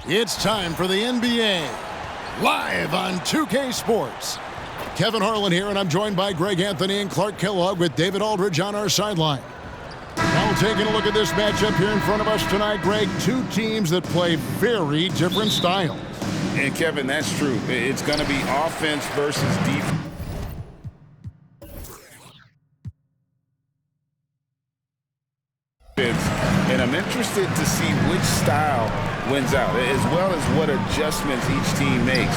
It's time for the NBA, live on 2K Sports. Kevin Harlan here, and I'm joined by Greg Anthony and Clark Kellogg with David Aldridge on our sideline. Now taking a look at this matchup here in front of us tonight, Greg, two teams that play very different styles. And Kevin, that's true. It's going to be offense versus defense. And I'm interested to see which style wins out, as well as what adjustments each team makes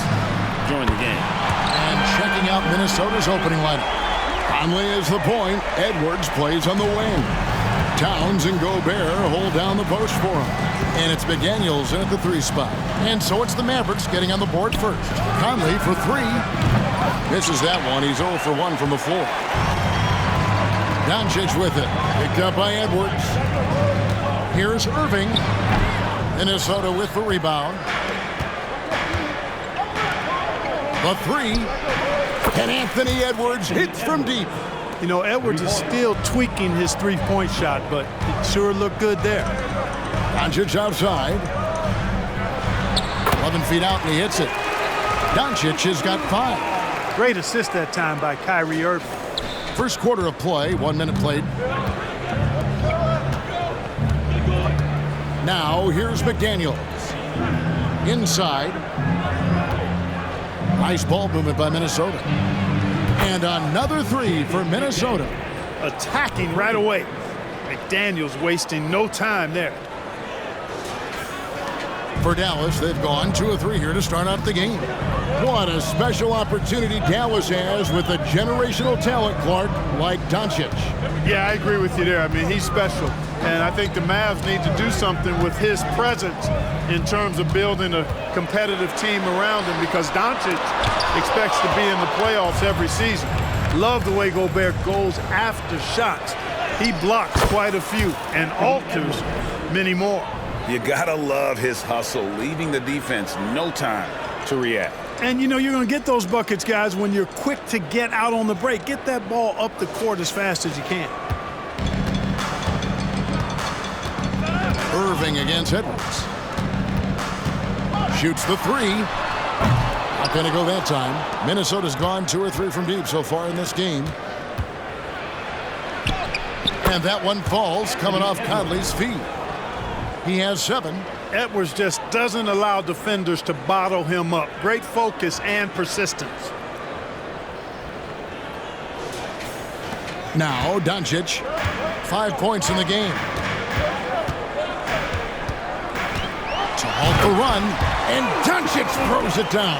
during the game. And checking out Minnesota's opening lineup. Conley is the point. Edwards plays on the wing. Towns and Gobert hold down the post for him. And it's McDaniels in at the 3 spot. And so it's the Mavericks getting on the board first. Conley for 3. Misses that one. He's 0 for 1 from the floor. Doncic with it. Picked up by Edwards. Here's Irving. Minnesota with the rebound. The 3. And Anthony Edwards hits from deep. You know, Edwards is still tweaking his three-point shot, but it sure looked good there. Doncic outside. 11 feet out, and he hits it. Doncic has got 5. Great assist that time by Kyrie Irving. First quarter of play, 1 minute played. Now, here's McDaniels. Inside. Nice ball movement by Minnesota. And another 3 for Minnesota. Attacking right away. McDaniels wasting no time there. For Dallas, they've gone 2 of 3 here to start out the game. What a special opportunity Dallas has with a generational talent, Clark, like Doncic. Yeah, I agree with you there. I mean, he's special. And I think the Mavs need to do something with his presence in terms of building a competitive team around him, because Doncic expects to be in the playoffs every season. Love the way Gobert goes after shots. He blocks quite a few and alters many more. You gotta love his hustle, leaving the defense no time to react. And, you know, you're going to get those buckets, guys, when you're quick to get out on the break. Get that ball up the court as fast as you can. Irving against Edwards. Shoots the 3. Not going to go that time. Minnesota's gone 2 or 3 from deep so far in this game. And that one falls, coming off Conley's feet. He has 7. Edwards just doesn't allow defenders to bottle him up. Great focus and persistence. Now, Doncic. 5 points in the game. To halt the run, and Doncic throws it down.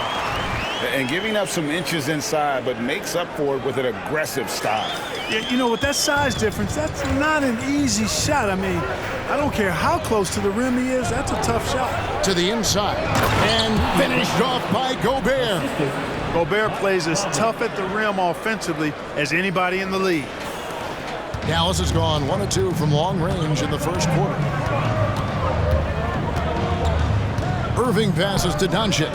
And giving up some inches inside, but makes up for it with an aggressive stop. Yeah, you know, with that size difference, that's not an easy shot. I mean, I don't care how close to the rim he is, that's a tough shot. To the inside, and finished off by Gobert. Gobert plays as tough at the rim offensively as anybody in the league. Dallas has gone 1 of 2 from long range in the first quarter. Irving passes to Doncic.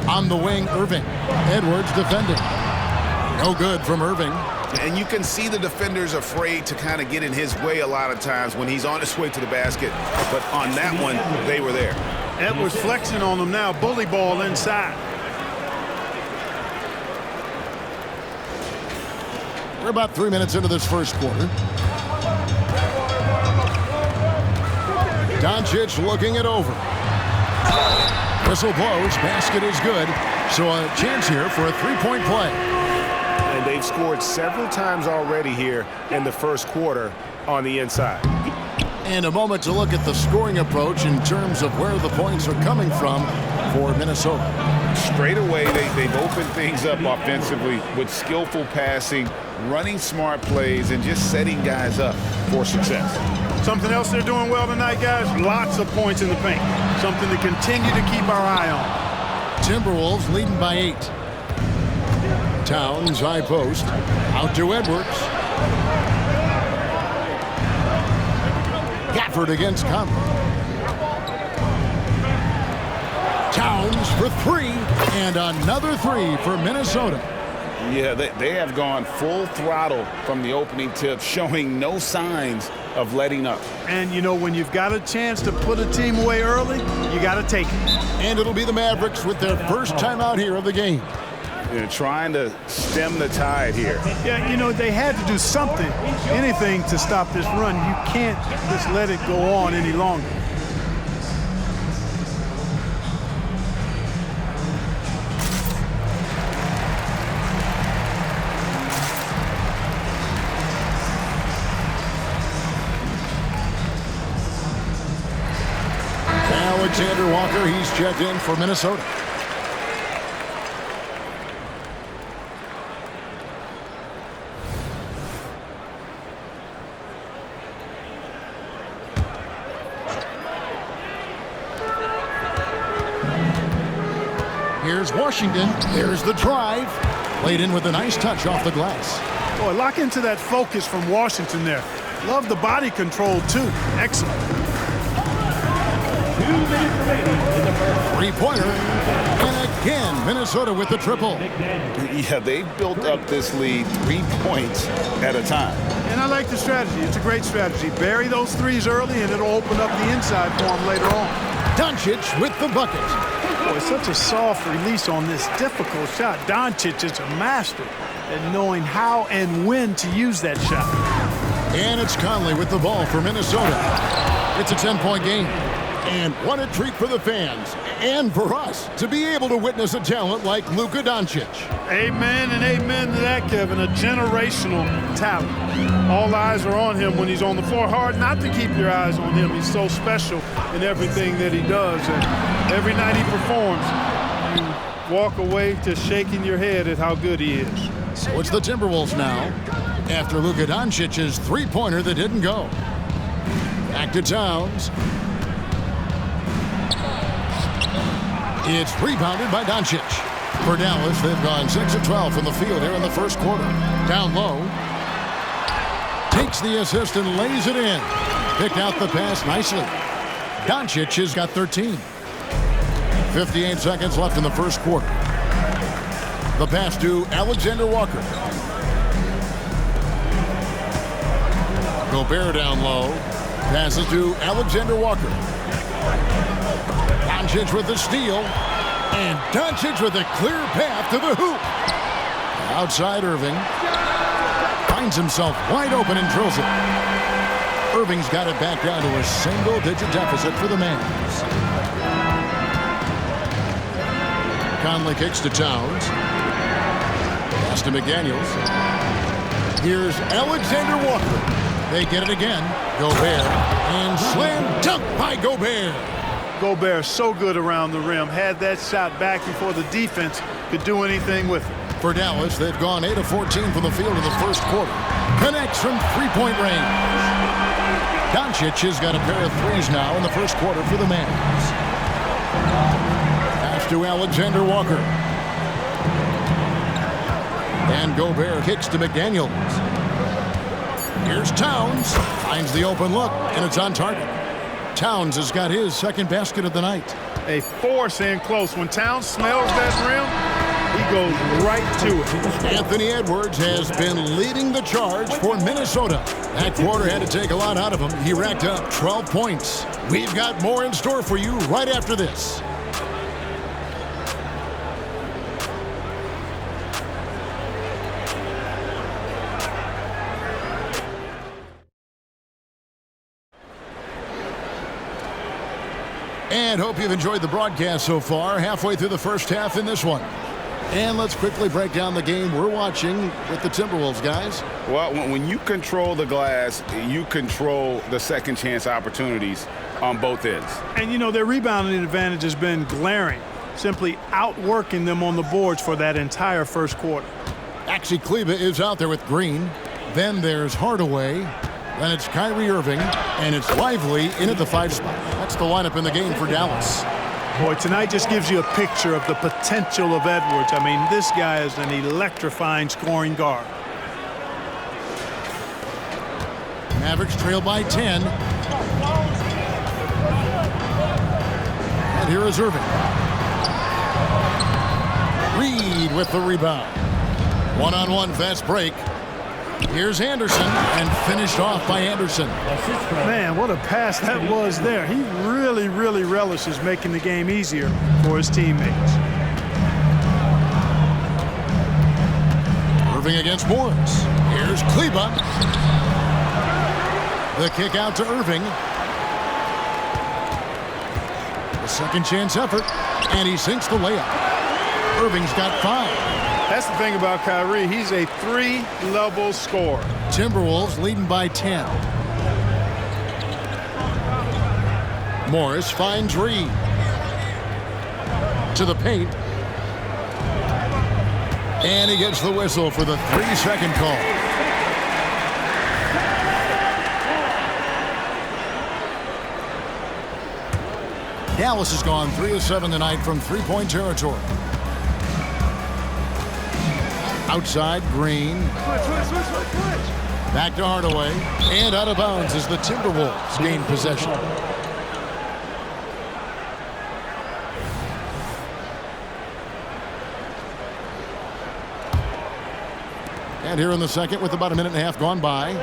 On the wing, Irving. Edwards defending. No good from Irving. And you can see the defenders afraid to kind of get in his way a lot of times when he's on his way to the basket. But on that one, they were there. Edwards flexing on them now. Bully ball inside. We're about 3 minutes into this first quarter. Doncic looking it over. Whistle blows. Basket is good. So a chance here for a 3-point play. And they've scored several times already here in the first quarter on the inside. And a moment to look at the scoring approach in terms of where the points are coming from for Minnesota. Straight away, they've opened things up offensively with skillful passing, running smart plays, and just setting guys up for success. Something else they're doing well tonight, guys, lots of points in the paint. Something to continue to keep our eye on. Timberwolves leading by 8. Towns, high post. Out to Edwards. Gafford against Conley. Towns for 3. And another 3 for Minnesota. Yeah, they have gone full throttle from the opening tip, showing no signs of letting up. And, you know, when you've got a chance to put a team away early, you got to take it. And it'll be the Mavericks with their first timeout here of the game. They're trying to stem the tide here. Yeah, you know, they had to do something, anything to stop this run. You can't just let it go on any longer. Alexander Walker, he's checked in for Minnesota. Here's Washington. There's the drive. Played in with a nice touch off the glass. Boy, lock into that focus from Washington there. Love the body control, too. Excellent. 2 minutes remaining in the first. Three-pointer. And again, Minnesota with the triple. Yeah, they've built up this lead 3 points at a time. And I like the strategy. It's a great strategy. Bury those threes early, and it'll open up the inside for them later on. Doncic with the bucket. Boy, such a soft release on this difficult shot. Doncic is a master at knowing how and when to use that shot. And it's Conley with the ball for Minnesota. It's a 10-point game. And what a treat for the fans and for us to be able to witness a talent like Luka Doncic. Amen and amen to that, Kevin. A generational talent. All eyes are on him when he's on the floor. Hard not to keep your eyes on him. He's so special in everything that he does. And every night he performs, you walk away just shaking your head at how good he is. So it's the Timberwolves now after Luka Doncic's three-pointer that didn't go. Back to Towns. It's rebounded by Doncic. For Dallas, they've gone 6 of 12 from the field here in the first quarter. Down low. Takes the assist and lays it in. Picked out the pass nicely. Doncic has got 13. 58 seconds left in the first quarter. The pass to Alexander Walker. Gobert down low. Passes to Alexander Walker. Doncic with the steal. And Doncic with a clear path to the hoop. Outside Irving. Finds himself wide open and drills it. Irving's got it back down to a single-digit deficit for the Mavs. Conley kicks to Towns. Pass to McDaniels. Here's Alexander Walker. They get it again. Gobert. And slam dunk by Gobert. Gobert so good around the rim. Had that shot back before the defense could do anything with it. For Dallas, they've gone 8 of 14 from the field in the first quarter. Connects from three-point range. Doncic has got a pair of threes now in the first quarter for the Mavs. Pass to Alexander Walker. And Gobert kicks to McDaniels. Here's Towns. Finds the open look, and it's on target. Towns has got his second basket of the night. A force in close. When Towns smells that rim, he goes right to it. Anthony Edwards has been leading the charge for Minnesota. That quarter had to take a lot out of him. He racked up 12 points. We've got more in store for you right after this. And hope you've enjoyed the broadcast so far. Halfway through the first half in this one. And let's quickly break down the game we're watching with the Timberwolves, guys. Well, when you control the glass, you control the second chance opportunities on both ends. And, you know, their rebounding advantage has been glaring, simply outworking them on the boards for that entire first quarter. Maxi Kleber is out there with Green. Then there's Hardaway. Then it's Kyrie Irving. And it's Lively in at the 5 spot. That's the lineup in the game for Dallas. Boy, tonight just gives you a picture of the potential of Edwards. I mean, this guy is an electrifying scoring guard. Mavericks trail by 10. And here is Irving. Reed with the rebound. One-on-one fast break. Here's Anderson, and finished off by Anderson. Man, what a pass that was there. He really, really relishes making the game easier for his teammates. Irving against Morris. Here's Kleba. The kick out to Irving. The second chance effort, and he sinks the layup. Irving's got 5. That's the thing about Kyrie. He's a 3-level scorer. Timberwolves leading by 10. Morris finds Reed. To the paint. And he gets the whistle for the 3-second call. Dallas has gone 3 of 7 tonight from three-point territory. Outside, Green. Back to Hardaway. And out of bounds as the Timberwolves gain possession. And here in the second with about a minute and a half gone by.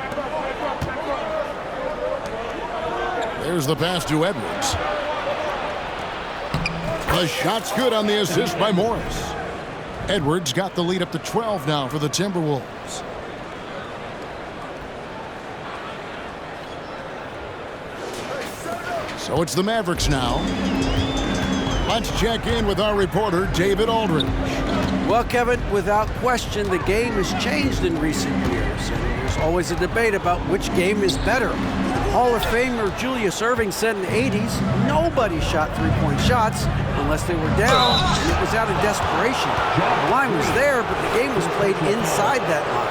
There's the pass to Edwards. The shot's good on the assist by Morris. Edwards got the lead up to 12 now for the Timberwolves. So it's the Mavericks now. Let's check in with our reporter, David Aldridge. Well, Kevin, without question, the game has changed in recent years, and there's always a debate about which game is better. Hall of Famer Julius Erving said in the 80s, nobody shot three-point shots unless they were down, and it was out of desperation. The line was there, but the game was played inside that line.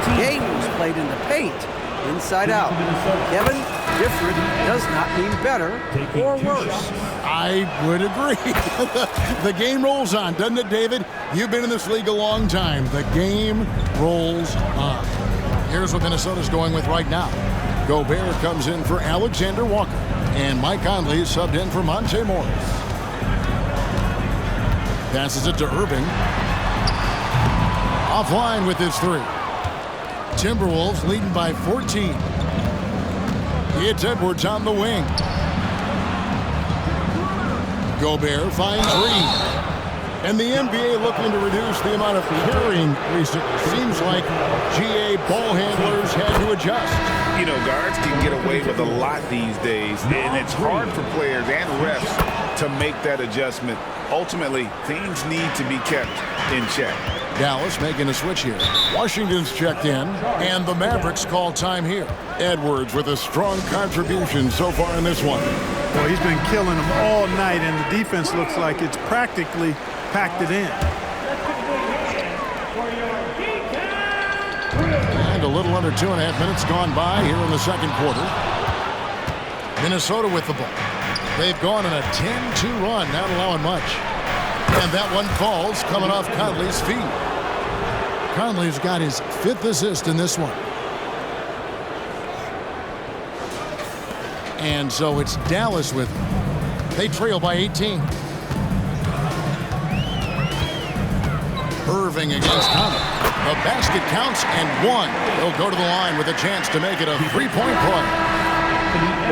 The game was played in the paint, inside out. Kevin, different does not mean better or worse. I would agree. The game rolls on, doesn't it, David? You've been in this league a long time. The game rolls on. Here's what Minnesota's going with right now. Gobert comes in for Alexander Walker, and Mike Conley is subbed in for Monte Morris. Passes it to Irving. Offline with his 3. Timberwolves leading by 14. It's Edwards on the wing. Gobert finds Reed. And the NBA looking to reduce the amount of carrying recently. Seems like GA ball handlers had to adjust. You know, guards can get away with a lot these days, and it's hard for players and refs to make that adjustment. Ultimately, things need to be kept in check. Dallas making a switch here. Washington's checked in, and the Mavericks call time here. Edwards with a strong contribution so far in this one. Well, he's been killing them all night, and the defense looks like it's practically packed it in. And a little under 2.5 minutes gone by here in the second quarter. Minnesota with the ball. They've gone on a 10-2 run, not allowing much. And that one falls coming off Conley's feet. Conley's got his 5th assist in this one. And so it's Dallas with him. They trail by 18. Irving against Conley. The basket counts and 1. He'll go to the line with a chance to make it a 3-point play.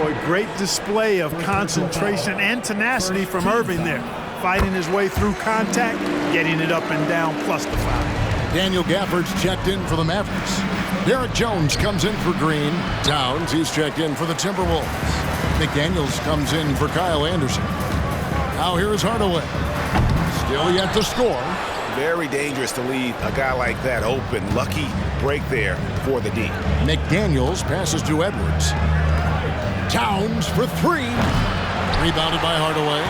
Boy, great display of concentration and tenacity from Irving there. Fighting his way through contact, getting it up and down, plus the foul. Daniel Gafford's checked in for the Mavericks. Derek Jones comes in for Green. Towns, he's checked in for the Timberwolves. McDaniels comes in for Kyle Anderson. Now here's Hardaway. Still yet to score. Very dangerous to leave a guy like that open. Lucky break there for the D. McDaniels passes to Edwards. Towns for 3. Rebounded by Hardaway.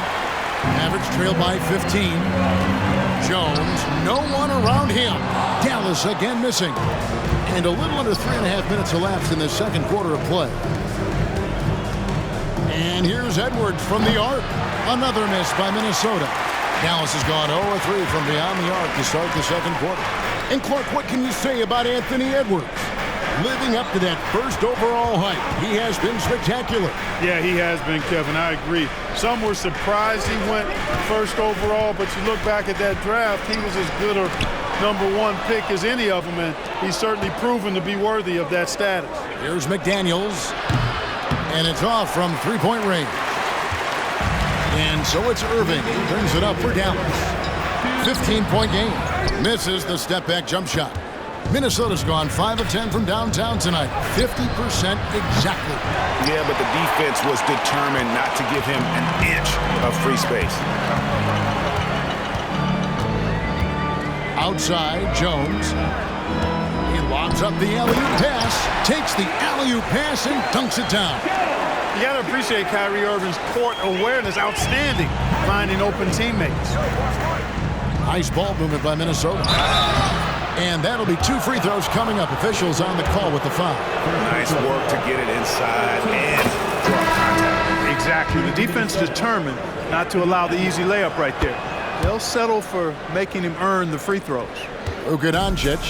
Mavericks trail by 15. Jones, no one around him. Dallas again missing. And a little under 3.5 minutes elapsed in the second quarter of play. And here's Edwards from the arc. Another miss by Minnesota. Dallas has gone 0-3 from beyond the arc to start the second quarter. And Clark, what can you say about Anthony Edwards? living up to that first overall hype. He has been spectacular. Yeah, he has been, Kevin. I agree. Some were surprised he went first overall, but you look back at that draft, he was as good a #1 pick as any of them, and he's certainly proven to be worthy of that status. Here's McDaniels, and it's off from three-point range. And so it's Irving. He brings it up for Dallas. 15-point game. Misses the step-back jump shot. Minnesota's gone 5 of 10 from downtown tonight. 50% exactly. Yeah, but the defense was determined not to give him an inch of free space. Outside, Jones. He lobs up the alley-oop pass, takes the alley-oop pass, and dunks it down. You got to appreciate Kyrie Irving's court awareness, outstanding, finding open teammates. Nice ball movement by Minnesota. And that'll be 2 free throws coming up. Officials on the call with the foul. Nice work to get it inside and draw contact. Exactly. The defense determined not to allow the easy layup right there. They'll settle for making him earn the free throws. Luka Doncic,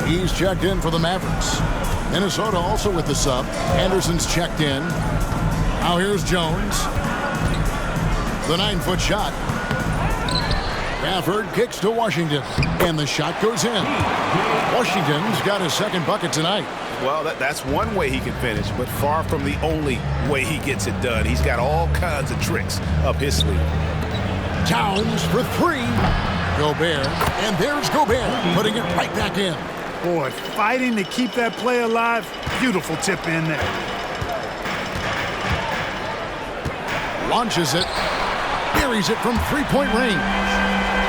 he's checked in for the Mavericks. Minnesota also with the sub. Anderson's checked in. Now here's Jones. The 9-foot shot. Gafford kicks to Washington, and the shot goes in. Washington's got his second bucket tonight. Well, that's one way he can finish, but far from the only way he gets it done. He's got all kinds of tricks up his sleeve. Towns for 3. Gobert, and there's Gobert, putting it right back in. Boy, fighting to keep that play alive. Beautiful tip in there. Launches it, buries it from 3-point range.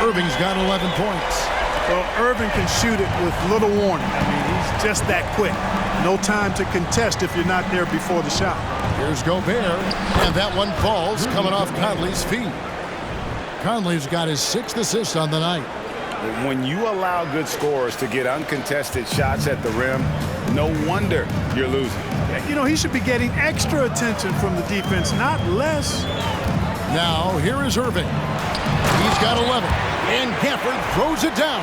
Irving's got 11 points. Well, Irving can shoot it with little warning. I mean, he's just that quick. No time to contest if you're not there before the shot. Here's Gobert, and that one falls coming off Conley's feet. Conley's got his 6th assist on the night. When you allow good scorers to get uncontested shots at the rim, no wonder you're losing. You know, he should be getting extra attention from the defense, not less. Now, here is Irving. He's got 11, and Gafford throws it down.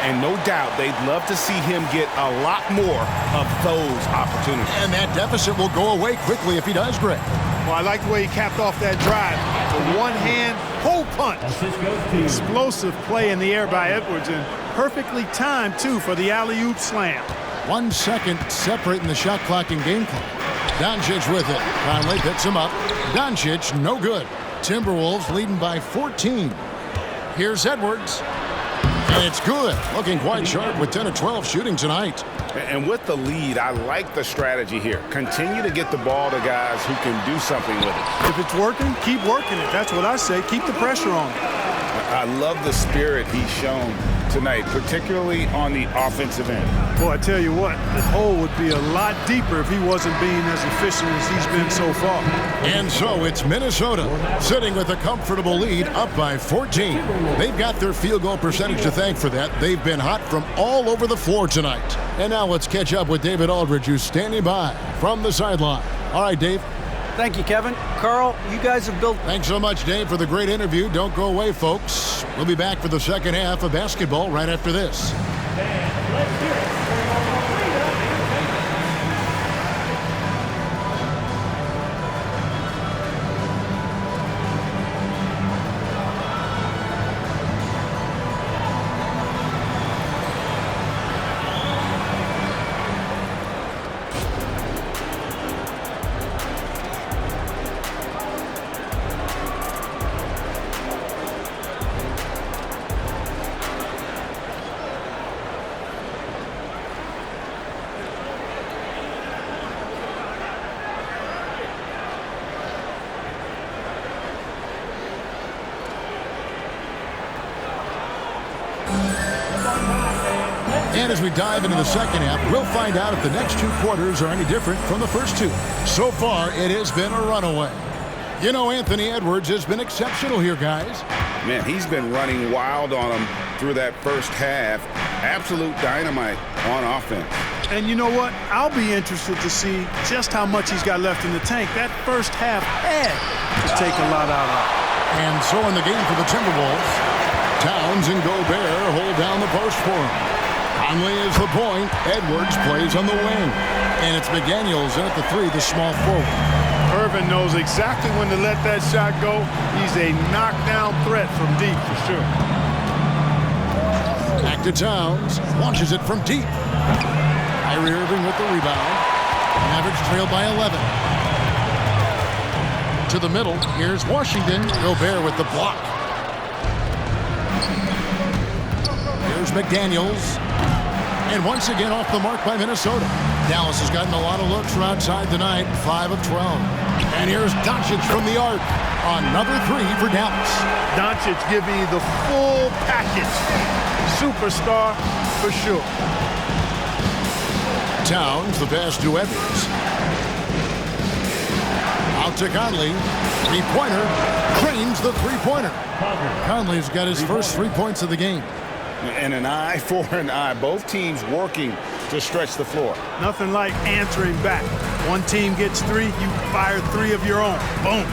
And no doubt they'd love to see him get a lot more of those opportunities. And that deficit will go away quickly if he does, Greg. Well, I like the way he capped off that drive. The one-hand hole punch. Explosive play in the air by Edwards, and perfectly timed, too, for the alley-oop slam. 1 second separating the shot clock and game clock. Doncic with it. Conley picks him up. Doncic, no good. Timberwolves leading by 14. Here's Edwards. And it's good. Looking quite sharp with 10 of 12 shooting tonight. And with the lead, I like the strategy here. Continue to get the ball to guys who can do something with it. If it's working, keep working it. That's what I say. Keep the pressure on it. I love the spirit he's shown tonight, particularly on the offensive end. Boy, I tell you what, the hole would be a lot deeper if he wasn't being as efficient as he's been so far. And so it's Minnesota sitting with a comfortable lead up by 14. They've got their field goal percentage to thank for that. They've been hot from all over the floor tonight. And now let's catch up with David Aldridge, who's standing by from the sideline. All right, Dave. Thank you, Kevin. Carl, you guys have built... Thanks so much, Dave, for the great interview. Don't go away, folks. We'll be back for the second half of basketball right after this. Let's hear it. And as we dive into the second half, we'll find out if the next 2 quarters are any different from the first 2. So far, it has been a runaway. You know, Anthony Edwards has been exceptional here, guys. Man, he's been running wild on them through that first half. Absolute dynamite on offense. And you know what? I'll be interested to see just how much he's got left in the tank. That first half had to take a lot out of it. And so in the game for the Timberwolves, Towns and Gobert hold down the post for him. Conley is the point. Edwards plays on the wing. And it's McDaniels in at the 3, the small forward. Irvin knows exactly when to let that shot go. He's a knockdown threat from deep for sure. Back to Towns. Launches it from deep. Kyrie Irving with the rebound. Mavericks trail by 11. To the middle. Here's Washington. Gobert with the block. Here's McDaniels. And once again off the mark by Minnesota. Dallas has gotten a lot of looks from outside tonight. 5 of 12. And here's Doncic from the arc. Another 3 for Dallas. Doncic giving you the full package. Superstar for sure. Towns, the pass to Edwards. Out to Conley. Three-pointer. Cranes the three-pointer. Conley's got his first 3 points of the game. And an eye for an eye. Both teams working to stretch the floor. Nothing like answering back. One team gets 3, you fire 3 of your own. Boom.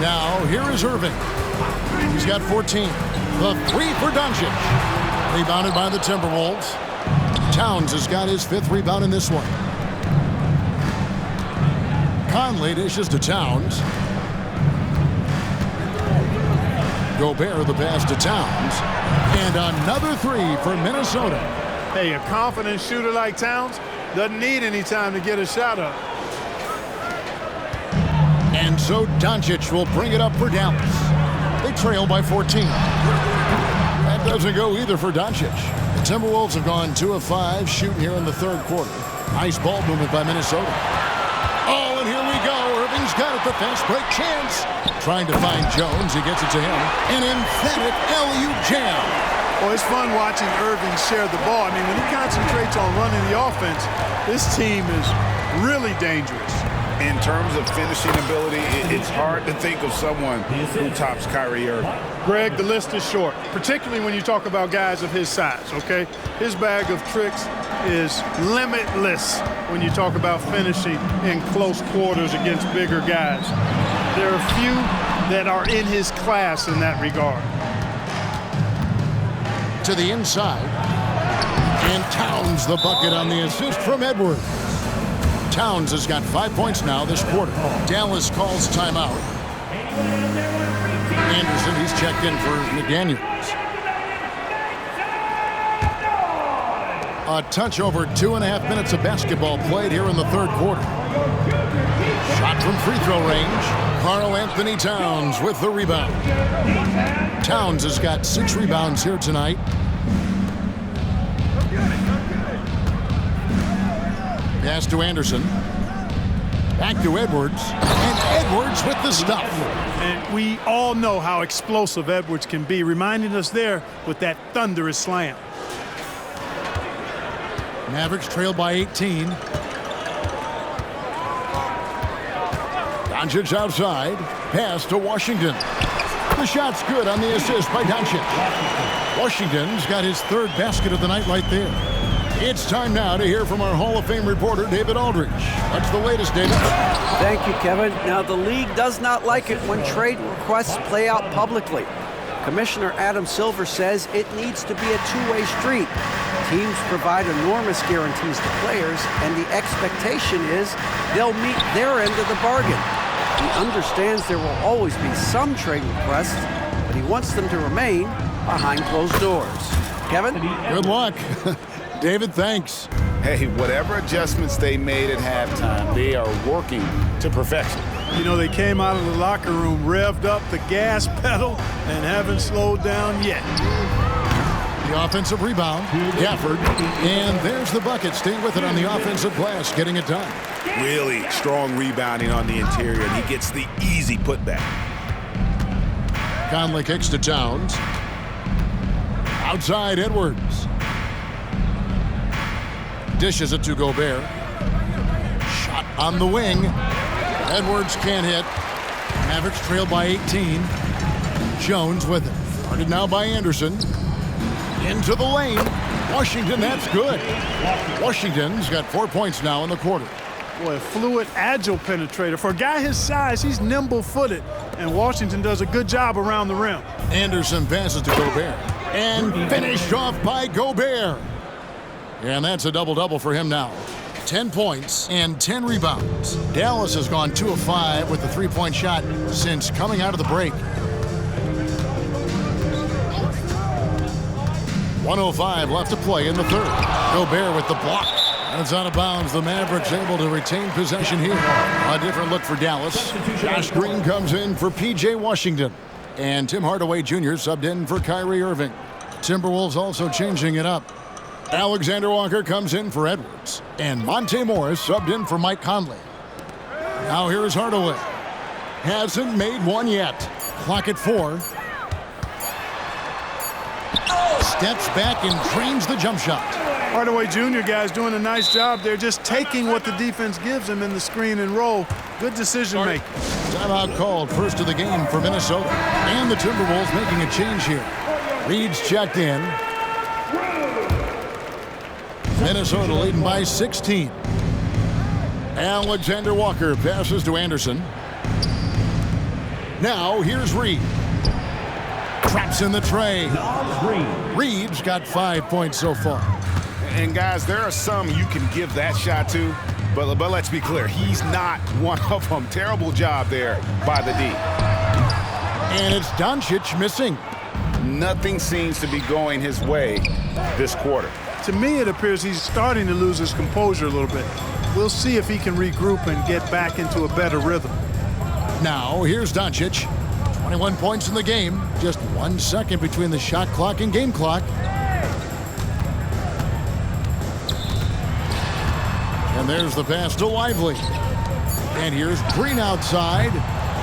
Now, here is Irving. He's got 14. The 3 for Doncic. Rebounded by the Timberwolves. Towns has got his 5th rebound in this one. Conley dishes to Towns. Gobert the pass to Towns. And another 3 for Minnesota. Hey, a confident shooter like Towns doesn't need any time to get a shot up. And so Doncic will bring it up for Dallas. They trail by 14. That doesn't go either for Doncic. The Timberwolves have gone 2 of 5 shooting here in the 3rd quarter. Nice ball movement by Minnesota. Oh, and here we go. Irving's got it. The fast break chance. Trying to find Jones. He gets it to him. An emphatic alley-oop jam. Well, it's fun watching Irving share the ball. I mean, when he concentrates on running the offense, this team is really dangerous. In terms of finishing ability, it's hard to think of someone who tops Kyrie Irving. Greg, the list is short, particularly when you talk about guys of his size, okay? His bag of tricks is limitless when you talk about finishing in close quarters against bigger guys. There are few that are in his class in that regard. To the inside. And Towns the bucket on the assist from Edwards. Towns has got 5 points now this quarter. Dallas calls timeout. Anderson, he's checked in for McDaniels. A touch over 2.5 minutes of basketball played here in the 3rd quarter. Shot from free throw range. Karl Anthony Towns with the rebound. Towns has got 6 rebounds here tonight. Pass to Anderson. Back to Edwards. And Edwards with the stuff. And we all know how explosive Edwards can be, reminding us there with that thunderous slam. Mavericks trail by 18. Doncic outside. Pass to Washington. The shot's good on the assist by Doncic. Washington's got his 3rd basket of the night right there. It's time now to hear from our Hall of Fame reporter, David Aldridge. What's the latest, David? Thank you, Kevin. Now, the league does not like it when trade requests play out publicly. Commissioner Adam Silver says it needs to be a two-way street. Teams provide enormous guarantees to players, and the expectation is they'll meet their end of the bargain. He understands there will always be some trade requests, but he wants them to remain behind closed doors. Kevin? Good luck. David, thanks. Hey, whatever adjustments they made at halftime, they are working to perfection. You know, they came out of the locker room, revved up the gas pedal, and haven't slowed down yet. The offensive rebound, Gafford, and there's the bucket. Staying with it on the offensive glass, getting it done. Really strong rebounding on the interior, and he gets the easy putback. Conley kicks to Towns. Outside, Edwards. Dishes it to Gobert. Shot on the wing. Edwards can't hit. Mavericks trail by 18. Jones with it. Guarded now by Anderson. Into the lane. Washington, that's good. Washington's got 4 points now in the quarter. Boy, a fluid, agile penetrator. For a guy his size, he's nimble-footed, and Washington does a good job around the rim. Anderson passes to Gobert. And finished off by Gobert. And that's a double-double for him now. 10 points and 10 rebounds. Dallas has gone 2 of 5 with the three-point shot since coming out of the break. 1:05 left to play in the third. Gobert with the block. And it's out of bounds. The Mavericks able to retain possession here. A different look for Dallas. Josh Green comes in for P.J. Washington. And Tim Hardaway Jr. subbed in for Kyrie Irving. Timberwolves also changing it up. Alexander Walker comes in for Edwards. And Monte Morris subbed in for Mike Conley. Now here's Hardaway. Hasn't made one yet. Clock at 4. Steps back and trains the jump shot. Hardaway Jr. guys doing a nice job. They're just taking what the defense gives them in the screen and roll. Good decision making. Timeout called, first of the game for Minnesota. And the Timberwolves making a change here. Reed's checked in. Minnesota leading by 16. Alexander Walker passes to Anderson. Now here's Reed. Traps in the tray. Reed's got 5 points so far. And guys, there are some you can give that shot to, but let's be clear, he's not one of them. Terrible job there by the D. And it's Doncic missing. Nothing seems to be going his way this quarter. To me, it appears he's starting to lose his composure a little bit. We'll see if he can regroup and get back into a better rhythm. Now, here's Doncic. 21 points in the game. Just 1 second between the shot clock and game clock. And there's the pass to Lively. And here's Green outside.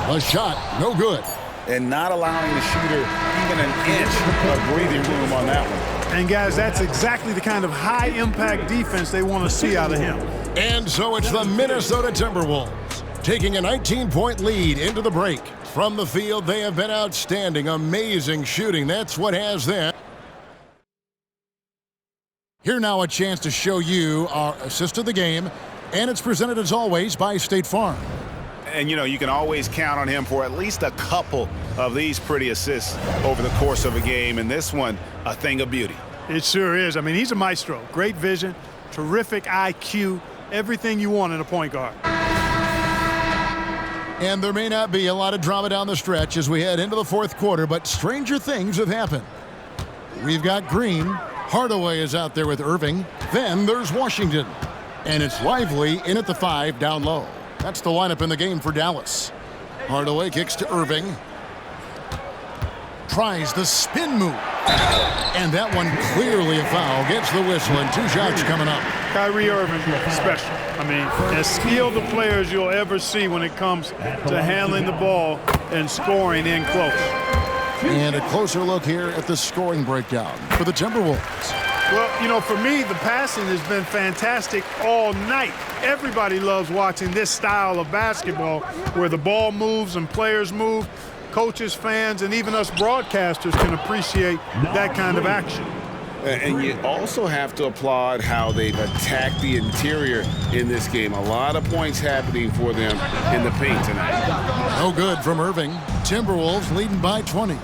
A shot, no good. And not allowing the shooter even an inch of breathing room on that one. And guys, that's exactly the kind of high-impact defense they want to see out of him. And so it's the Minnesota Timberwolves taking a 19-point lead into the break. From the field, they have been outstanding. Amazing shooting. That's what has them. Here now a chance to show you our assist of the game. And it's presented as always by State Farm. And, you know, you can always count on him for at least a couple of these pretty assists over the course of a game. And this one, a thing of beauty. It sure is. I mean, he's a maestro. Great vision, terrific IQ, everything you want in a point guard. And there may not be a lot of drama down the stretch as we head into the fourth quarter, but stranger things have happened. We've got Green. Hardaway is out there with Irving. Then there's Washington. And it's Lively in at the 5 down low. That's the lineup in the game for Dallas. Hardaway kicks to Irving. Tries the spin move. And that one clearly a foul. Gets the whistle and 2 shots coming up. Kyrie Irving, special. I mean, as skilled a player as you'll ever see when it comes to handling the ball and scoring in close. And a closer look here at the scoring breakdown for the Timberwolves. Well, you know, for me, the passing has been fantastic all night. Everybody loves watching this style of basketball where the ball moves and players move. Coaches, fans, and even us broadcasters can appreciate that kind of action. And you also have to applaud how they've attacked the interior in this game. A lot of points happening for them in the paint tonight. No good from Irving. Timberwolves leading by 20.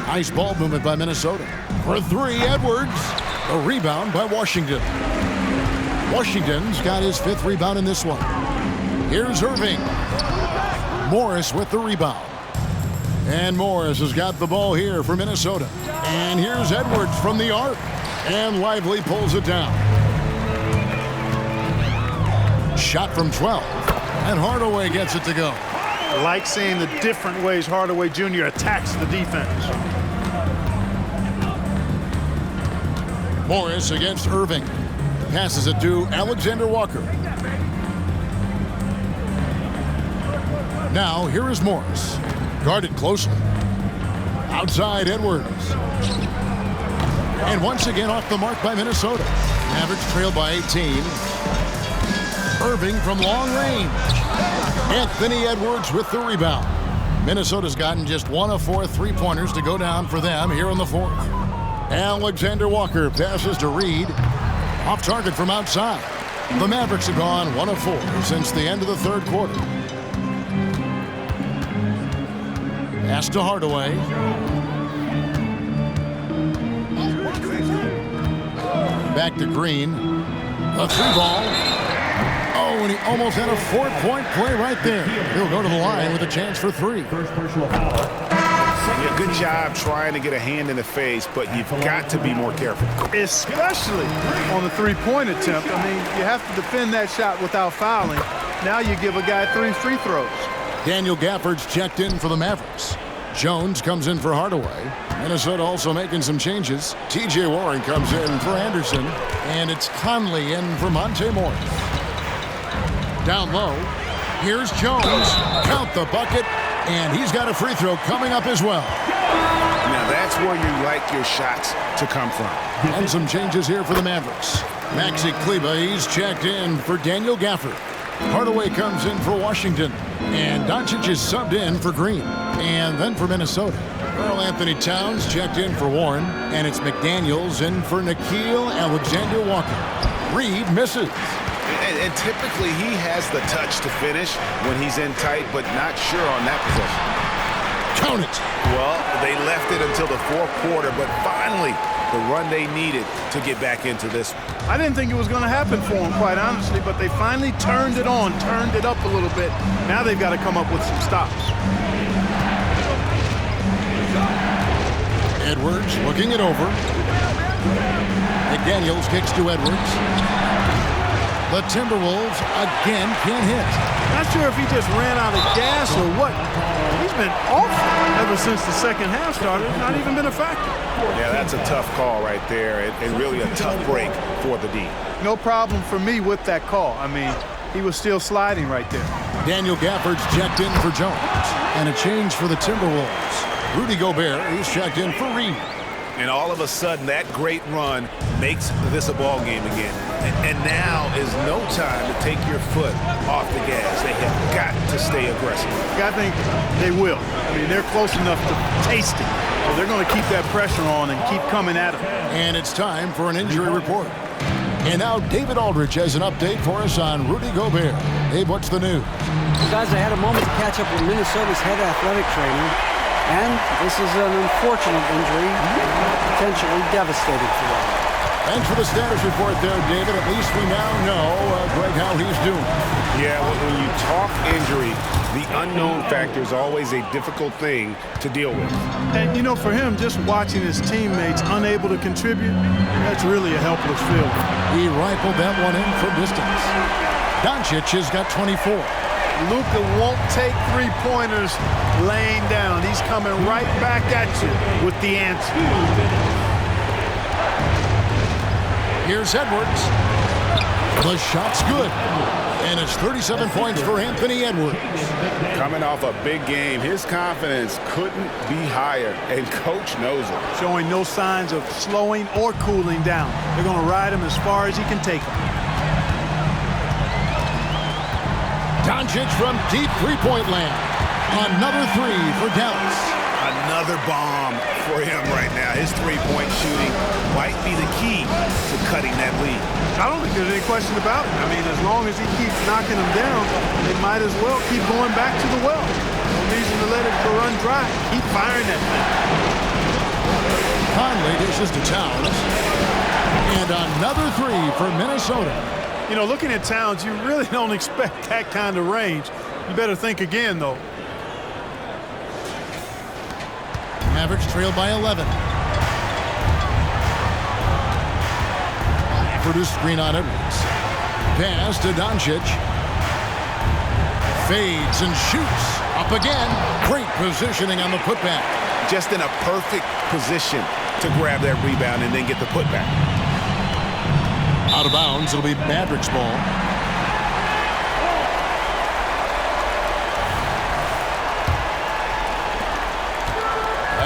Nice ball movement by Minnesota. For 3, Edwards. A rebound by Washington. Washington's got his 5th rebound in this one. Here's Irving. Morris with the rebound. And Morris has got the ball here for Minnesota. And here's Edwards from the arc. And Lively pulls it down. Shot from 12. And Hardaway gets it to go. I like seeing the different ways Hardaway Jr. attacks the defense. Morris against Irving. Passes it to Alexander Walker. Now, here is Morris. Guarded closely. Outside Edwards. And once again off the mark by Minnesota. Mavericks trail by 18. Irving from long range. Anthony Edwards with the rebound. Minnesota's gotten just 1 of 4 3-pointers to go down for them here in the fourth. Alexander Walker passes to Reed. Off target from outside. The Mavericks have gone 1 of 4 since the end of the third quarter. Pass to Hardaway. Back to Green. A 3-ball. Oh, and he almost had a 4-point play right there. He'll go to the line with a chance for 3. First personal foul. Yeah, good job trying to get a hand in the face, but you've got to be more careful. Especially on the three-point attempt. I mean, you have to defend that shot without fouling. Now you give a guy 3 free throws. Daniel Gafford's checked in for the Mavericks. Jones comes in for Hardaway. Minnesota also making some changes. T.J. Warren comes in for Anderson. And it's Conley in for Monte Morris. Down low, here's Jones. Count the bucket. And he's got a free throw coming up as well. Now that's where you like your shots to come from. And some changes here for the Mavericks. Maxi Kleber, he's checked in for Daniel Gafford. Hardaway comes in for Washington. And Doncic is subbed in for Green. And then for Minnesota, Karl Anthony Towns checked in for Warren. And it's McDaniels in for Nickeil Alexander-Walker. Reed misses. And typically he has the touch to finish when he's in tight, but not sure on that possession. Count it. Well, they left it until the fourth quarter, but finally the run they needed to get back into this. I didn't think it was going to happen for them, quite honestly, but they finally turned it on, turned it up a little bit. Now they've got to come up with some stops. Edwards looking it over. McDaniels kicks to Edwards. The Timberwolves again can't hit. Not sure if he just ran out of gas or what. He's been awful ever since the second half started. Not even been a factor. Yeah, that's a tough call right there, and really a tough break for the D. No problem for me with that call. I mean, he was still sliding right there. Daniel Gafford's checked in for Jones. And a change for the Timberwolves. Rudy Gobert, he's checked in for Reed. And all of a sudden, that great run makes this a ball game again. And now is no time to take your foot off the gas. They have got to stay aggressive. I think they will. I mean, they're close enough to taste it. So they're going to keep that pressure on and keep coming at them. And it's time for an injury report. And now David Aldridge has an update for us on Rudy Gobert. Dave, what's the news? Guys, I had a moment to catch up with Minnesota's head athletic trainer, and this is an unfortunate injury, potentially devastating for them. Thanks for the status report there, David. At least we now know, Greg, how he's doing. Yeah, when you talk injury, the unknown factor is always a difficult thing to deal with. And, you know, for him, just watching his teammates unable to contribute, that's really a helpless feeling. He rifled that one in from distance. Doncic has got 24. Luka won't take three-pointers laying down. He's coming right back at you with the answer. Here's Edwards. The shot's good. And it's 37 points for Anthony Edwards. Coming off a big game, his confidence couldn't be higher, and Coach knows it. Showing no signs of slowing or cooling down. They're going to ride him as far as he can take him. Doncic from deep three-point land. Another three for Dallas. Another bomb for him right now. His three-point shooting might be the key to cutting that lead. I don't think there's any question about it. I mean, as long as he keeps knocking them down, they might as well keep going back to the well. No reason to let it run dry. Keep firing that thing. Conley dishes to Towns. And another three for Minnesota. You know, looking at Towns, you really don't expect that kind of range. You better think again, though. Mavericks trailed by 11. Produced screen on Edwards. Pass to Doncic. Fades and shoots. Up again. Great positioning on the putback. Just in a perfect position to grab that rebound and then get the putback. Out of bounds. It'll be Mavericks ball.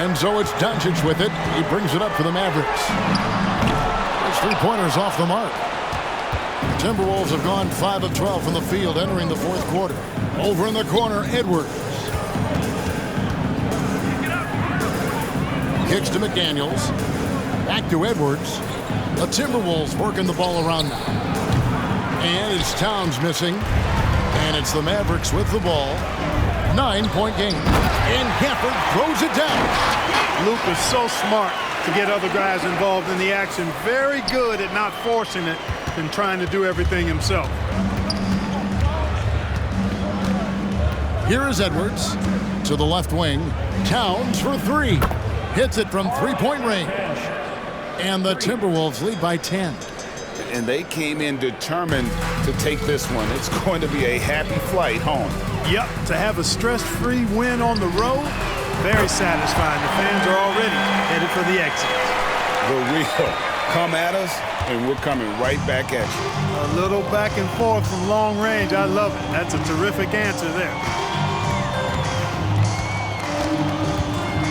And so it's Doncic with it. He brings it up for the Mavericks. Those three-pointers off the mark. The Timberwolves have gone 5 of 12 from the field entering the fourth quarter. Over in the corner, Edwards. Kicks to McDaniels. Back to Edwards. The Timberwolves working the ball around now. And it's Towns missing. And it's the Mavericks with the ball. 9-point game. And Gafford throws it down. Luka's so smart. to get other guys involved in the action. Very good at not forcing it and trying to do everything himself. Here is Edwards to the left wing. Towns for three. Hits it from three-point range. And the Timberwolves lead by 10. And they came in determined to take this one. It's going to be a happy flight home. Yep, to have a stress-free win on the road, very satisfying. The fans are already headed for the exit. The real come at us, and we're coming right back at you. A little back and forth from long range. I love it. That's a terrific answer there.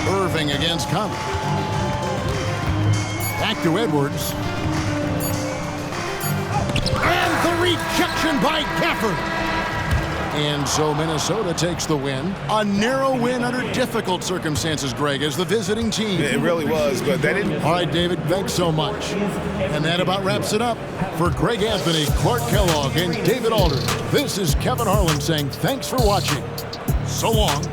Irving against Conley. Back to Edwards. And the rejection by Gafford. And so Minnesota takes the win. A narrow win under difficult circumstances, Greg, as the visiting team. It really was, but that didn't... All right, David, thanks so much. And that about wraps it up. For Greg Anthony, Clark Kellogg, and David Aldridge, this is Kevin Harlan saying thanks for watching. So long.